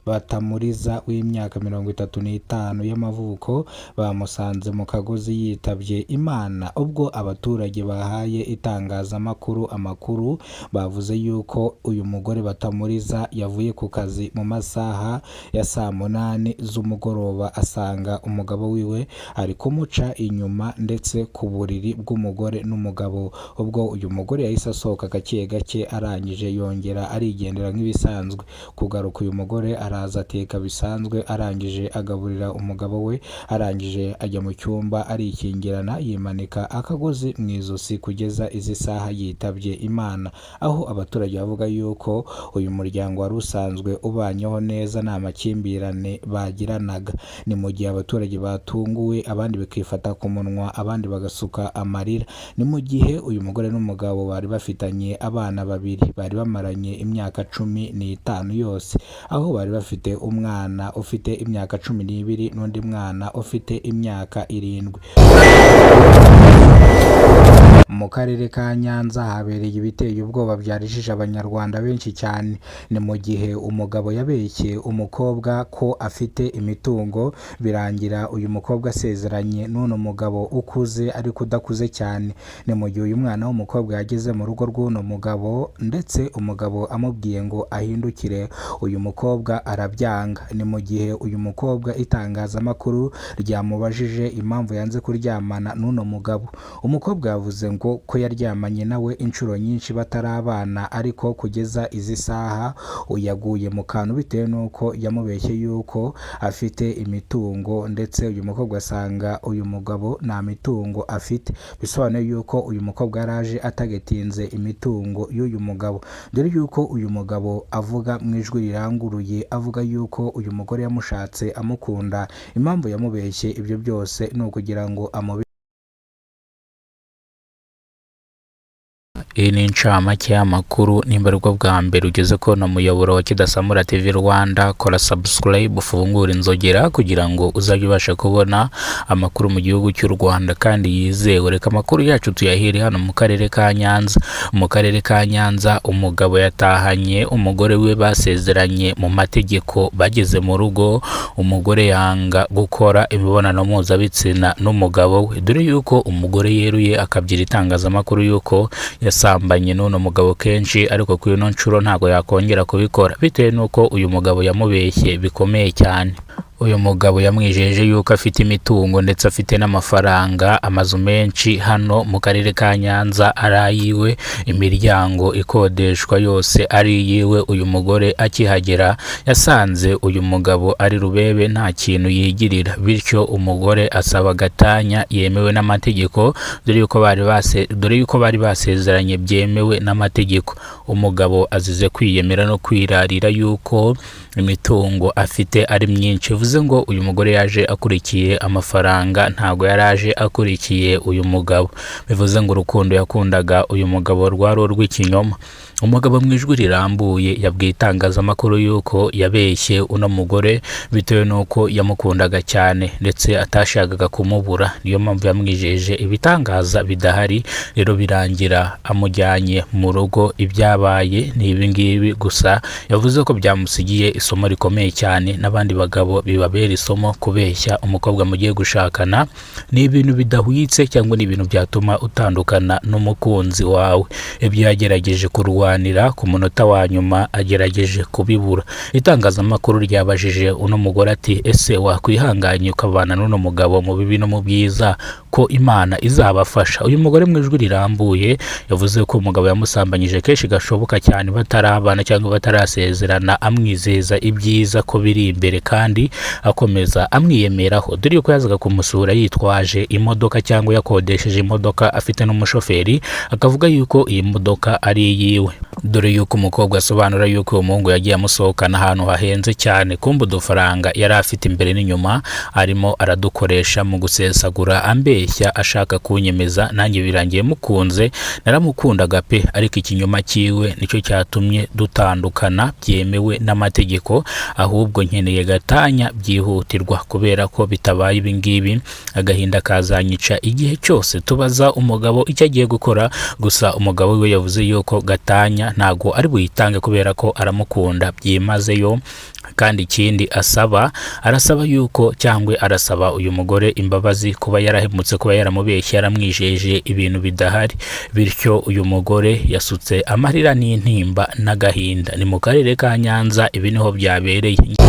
Batamuriza w'imyaka 35 y'amavuko bamusanze mu Kagozi yitabye Imana. Ubwo abaturage bahaye itangazamakuru amakuru bavuze yuko uyu mugore Batamuriza yavuye ku kazi mu masaha ya saa 8 z'umugoroba asanga umugabo wiwe ari kumuca inyuma ndetse ku buriri bw'umugore n'umugabo. Ubwo uyu mugore yahise asohoka gake gake arangije yongera arigendera nk'ibisanzwe. Kugaruka uyu mugore araza ateka bisanzwe, arangije agaburira umugabo we, arangije ajya mu cyumba arikingirana yimanika akagozi mu izosi kugeza izi saha yitabye Imana. Aho abaturage bavuga yuko uyu muryango wari usanzwe ubanyeho neza nta makimbirane bagiranaga. Ni mu gihe abaturage batunguwe, abandi bakifata ku munwa, abandi bagasuka amarira. Ni mu gihe uyu mugore n'umugabo bari bafitanye abana babiri, bari bamaranye imyaka 15 yose, aho bari bafite umwana ufite imyaka 12 n'undi mwana ufite imyaka 7. Mu karere ka Nyanza habereye ibiteye ubwoba byarijije abanyarwanda benshi cyane. Ni mu gihe umugabo yabeshye umukobwa ko afite imitungo, birangira uyu mukobwa asezeranye n'uno mugabo ukuze ariko udakuze cyane. Ni mu gihe uyu mwana w'umukobwa yageze mu rugo rw'uno mugabo ndetse umugabo amubwiye ngo ahindukire, uyu mukobwa arabyanga. Ni mu gihe uyu mukobwa itangazamakuru ryamubajije impamvu yanze kuryamana n'uno mugabo. Umukobwa yavuze ngo ko yaryamanye nawe inshuro nyinshi batarabana, ariko kugeza izi saha yaguye mu kantu bitewe nuko yamubeshye yuko afite imitungo, ndetse uyu mukobwa asanga uyu mugabo nta mitungo afite. Bisobanuye yuko uyu mukobwa yaraje atagetinze imitungo y'uyu mugabo, dore yuko uyu mugabo avuga mu ijwi riranguruye avuga yuko uyu mugore yamushatse amukunda. Impamvu yamubeshye ibyo byose ni ukugira ngo Iyi ni incamake y'amakuru. Nimba ari bwo bwa mbere ugeze ko na muyoboro wa Kidasamura TV Rwanda, kora subscribe, ufungura inzogera kugira ngo uzajye ubasha kubona amakuru mu gihugu cy'u Rwanda kandi yizewe. Reka amakuru yacu tuyahire hano mu karere ka Nyanza. Mu karere ka Nyanza umugabo yatahanye umugore we basezeranye mu mategeko. Bageze mu rugo umugore yanga gukora imibonano mpuzabitsina n'umugabo we, dore yuko umugore yeruye akabyira itangazamakuru yuko yasambanye n'uno mugabo kenshi, ariko kuri ino nshuro ntago yakongera kubikora bitewe nuko uyu mugabo yamubeshye bikomeye cyane. Uyu mugabo yamwijeje yuko afite imitungo ndetse afite n'amafaranga, amazu menshi hano mu karere ka Nyanza ari ayiwe, imiryango ikodeshwa yose ari yiwe. Uyu mugore akihagera yasanze uyu mugabo ari rubebe, nta kintu yigirira, bityo umugore asaba gatanya yemewe n'amategeko, dore yuko bari basezeranye byemewe n'amategeko. Umugabo azize kwiyemera no kwirarira yuko imitungo afite ari myinshi. Bivuze ngo uyu mugore yaje akurikiye amafaranga, ntago yaraje akurikiye uyu mugabo. Bivuze ngo urukundo yakundaga uyu mugabo rwari urw'ikinyoma. Umugabo mu ijwi rirambuye yabwiye itangazamakuru yuko yabeshye uno mugore bitewe nuko yamukundaga cyane ndetse atashakaga kumubura. Niyo mpamvu yamwijeje ibitangaza bidahari. Rero birangira amujyanye mu rugo. Ibyabaye ni ibi ngibi gusa. Yavuze ko byamusigiye isomo rikomeye cyane, n'abandi bagabo bibabera isomo. Kubeshya umukobwa mugiye gushakana ni ibintu bidahwitse, cyangwa ni ibintu byatuma utandukana n'umukunzi wawe. Ibyo yagerageje kurwanira ku munota wa nyuma agerageje kubibura. Itangazamakuru ryabajije uno mugore ati, ese wakwihanganye ukabana n'uno mugabo mu bibi no mu byiza, ko Imana izabafasha? Uyu mugore mu ijwi rirambuye yavuze ko umugabo yamusambanyije kenshi gashoboka cyane batarabana cyangwa batarasezerana, amwizeza ibyiza ko biri imbere kandi akomeza amwiyemeraho, dore yuko yazaga kumusura yitwaje imodoka cyangwa yakodesheje imodoka afite n'umushoferi, akavuga yuko iyi modoka ari iyiwe. Dore yuko umukobwa asobanura yuko umuhungu yagiye amusohokana ahantu hahenze cyane, kumbe udufaranga yari afite imbere n'inyuma arimo aradukoresha mu gusesagura, ambeshya ashaka kunyemeza. Nanjye birangiye mukunze, naramukundaga pe, ariko ikinyoma cyiwe nicyo cyatumye dutandukana byemewe n'amategeko, ahubwo nkeneye gatanya byihutirwa, kubera ko bitabaye ibi ngibi agahinda kazanyica igihe cyose. Tubaza umugabo icyo agiye gukora, gusa umugabo we yavuze yuko gatanya kanya ntago ari buyitange kubera ko aramukunda byimazeyo. Kandi ikindi arasaba yuko cyangwa arasaba uyu mugore imbabazi kuba yarahemutse, kuba yaramubeshye, yaramwijeje ibintu bidahari. Bityo uyu mugore yasutse amarira n'intimba n'agahinda. Ni mu karere ka Nyanza, ibi niho byabereye.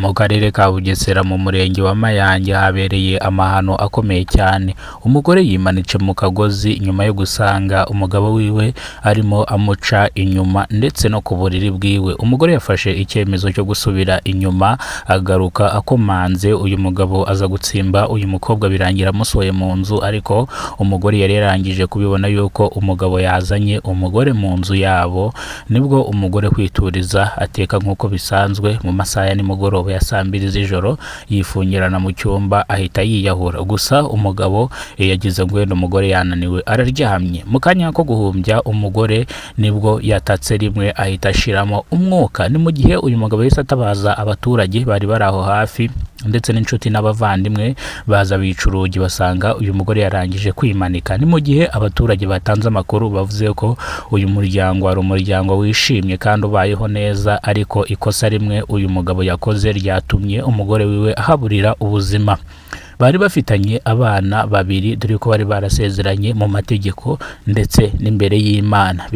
Mu karere ka Bugesera mu murenge wa Mayange habereye amahano akomeye cyane. Umugore yimanitse mu kagozi nyuma yo gusanga umugabo wiwe arimo amuca inyuma ndetse no ku buriri bwiwe. Umugore yafashe icyemezo cyo gusubira inyuma, agaruka akomanze. Uyu mugabo aza gutsimba uyu mukobwa, birangira amusohoye mu nzu, ariko umugore yari yarangije kubibona yuko umugabo yazanye umugore mu nzu yabo. Nibwo umugore kwituriza ateka nk'uko bisanzwe. Mu masaha ya nimugoroba ya saa 2 z'ijoro yifungirana mu cyumba ahita yiyahura. Gusa umugabo yagize ngo wenda umugore yananiwe araryamye. Mu kanya ko guhumbya umugore nibwo yatatse rimwe ahita ashiramo umwuka. Ni mu gihe uyu mugabo yise atabaza abaturage bari bari aho hafi ndetse n'inshuti n'abavandimwe, baza bica urugi basanga uyu mugore yarangije kwimanika. Ni mu gihe abaturage batanze amakuru bavuze ko uyu muryango ari umuryango wishimye kandi ubayeho neza, ariko ikosa rimwe uyu mugabo yakoze ryatumye umugore wiwe ahaburira ubuzima. Bari bafitanye abana babiri, dore ko bari barasezeranye mu mategeko ndetse n'imbere y'Imana.